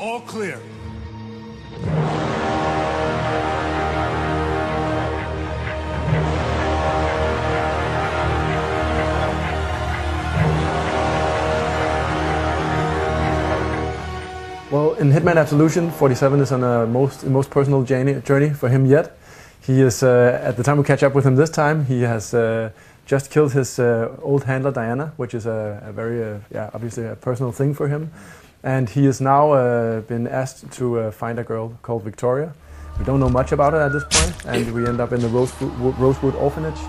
All clear. Well, in Hitman Absolution, 47 is on a most personal journey for him yet. He is, at the time we catch up with him this time, he has just killed his old handler Diana, which is a very, obviously a personal thing for him. And he has now been asked to find a girl called Victoria. We don't know much about her at this point, and we end up in the Rosewood orphanage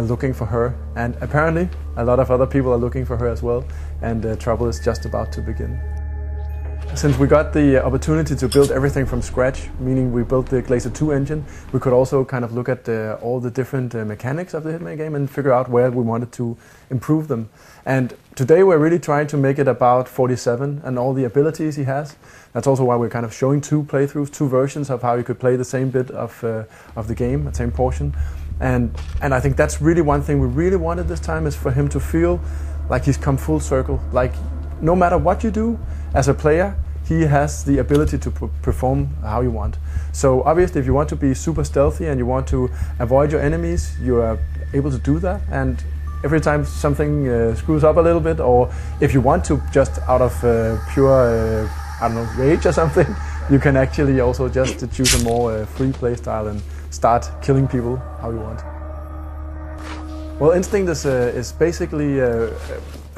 looking for her. And apparently, a lot of other people are looking for her as well, and trouble is just about to begin. Since we got the opportunity to build everything from scratch, meaning we built the Glacier 2 engine, we could also kind of look at all the different mechanics of the Hitman game and figure out where we wanted to improve them. And today we're really trying to make it about 47 and all the abilities he has. That's also why we're kind of showing two playthroughs, two versions of how you could play the same bit of the game, the same portion. And I think that's really one thing we really wanted this time, is for him to feel like he's come full circle. Like, no matter what you do as a player, he has the ability to perform how you want. So obviously, if you want to be super stealthy and you want to avoid your enemies, you are able to do that. And every time something screws up a little bit, or if you want to just out of pure, I don't know, rage or something, you can actually also just choose a more free play style and start killing people how you want. Well, Instinct is basically a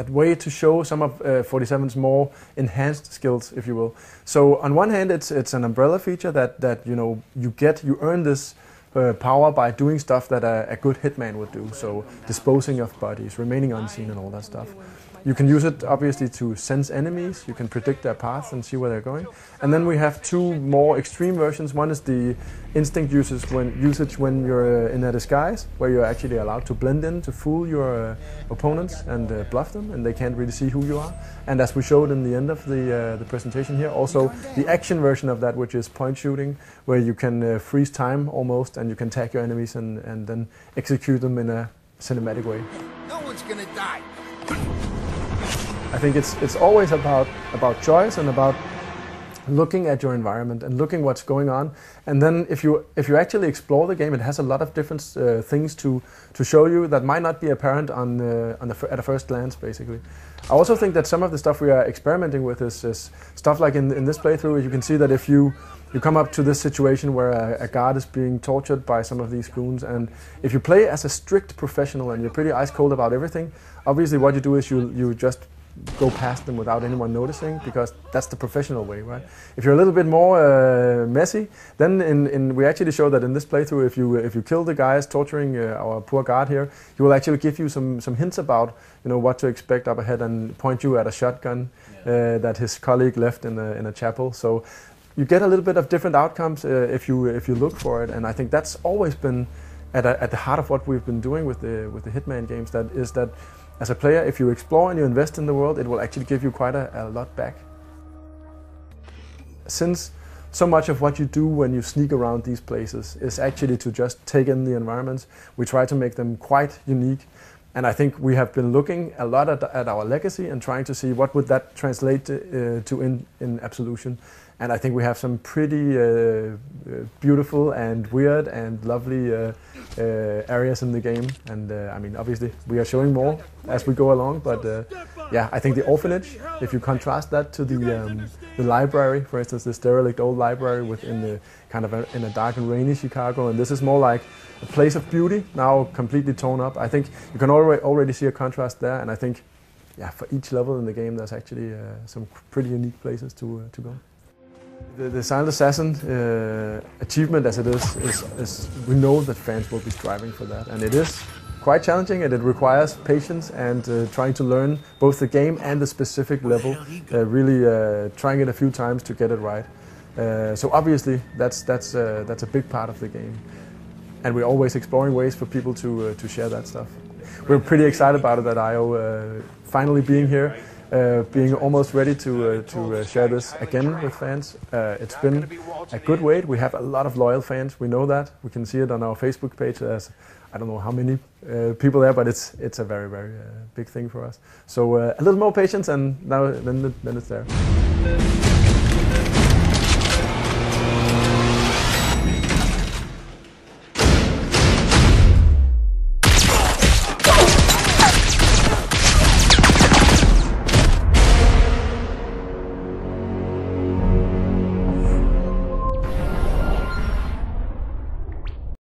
way to show some of 47's more enhanced skills, if you will. So on one hand, it's an umbrella feature that you earn this power by doing stuff that a good hitman would do. So disposing of bodies, remaining unseen, and all that stuff. You can use it obviously to sense enemies. You can predict their paths and see where they're going. And then we have two more extreme versions. One is the instinct usage when you're in a disguise, where you're actually allowed to blend in to fool your opponents and bluff them, and they can't really see who you are. And as we showed in the end of the presentation here, also the action version of that, which is point shooting, where you can freeze time almost, and you can tag your enemies and then execute them in a cinematic way. No one's gonna die. I think it's always about choice and about looking at your environment and looking what's going on. And then if you actually explore the game, it has a lot of different things to show you that might not be apparent at a first glance, basically. I also think that some of the stuff we are experimenting with is stuff like in this playthrough. You can see that if you come up to this situation where a guard is being tortured by some of these goons, and if you play as a strict professional and you're pretty ice cold about everything, obviously what you do is you just go past them without anyone noticing, because that's the professional way, right? If you're a little bit more messy, then we actually show that in this playthrough, if you kill the guys torturing our poor guard here, he will actually give you some hints about what to expect up ahead and point you at a shotgun that his colleague left in a chapel. So you get a little bit of different outcomes if you look for it, and I think that's always been at the heart of what we've been doing with the Hitman games. That is that as a player, if you explore and you invest in the world, it will actually give you quite a lot back. Since so much of what you do when you sneak around these places is actually to just take in the environments, we try to make them quite unique. And I think we have been looking a lot at our legacy and trying to see what would that translate to in Absolution. And I think we have some pretty beautiful and weird and lovely areas in the game. And I mean, obviously, we are showing more as we go along. But yeah, I think the orphanage, if you contrast that to the library, for instance, the derelict old library within the kind of in a dark and rainy Chicago, and this is more like a place of beauty, now completely torn up. I think you can already see a contrast there. And I think, yeah, for each level in the game, there's actually some pretty unique places to go. The Silent Assassin achievement as it is we know that fans will be striving for that, and it is quite challenging, and it requires patience and trying to learn both the game and the specific level, really trying it a few times to get it right. So obviously that's a big part of the game, and we're always exploring ways for people to share that stuff. We're pretty excited about it at I/O finally being here. Being almost ready to share this again with fans. It's been a good wait. We have a lot of loyal fans. We know that. We can see it on our Facebook page. There's, I don't know how many people there, but it's a very, very big thing for us. So a little more patience, and now then it's there.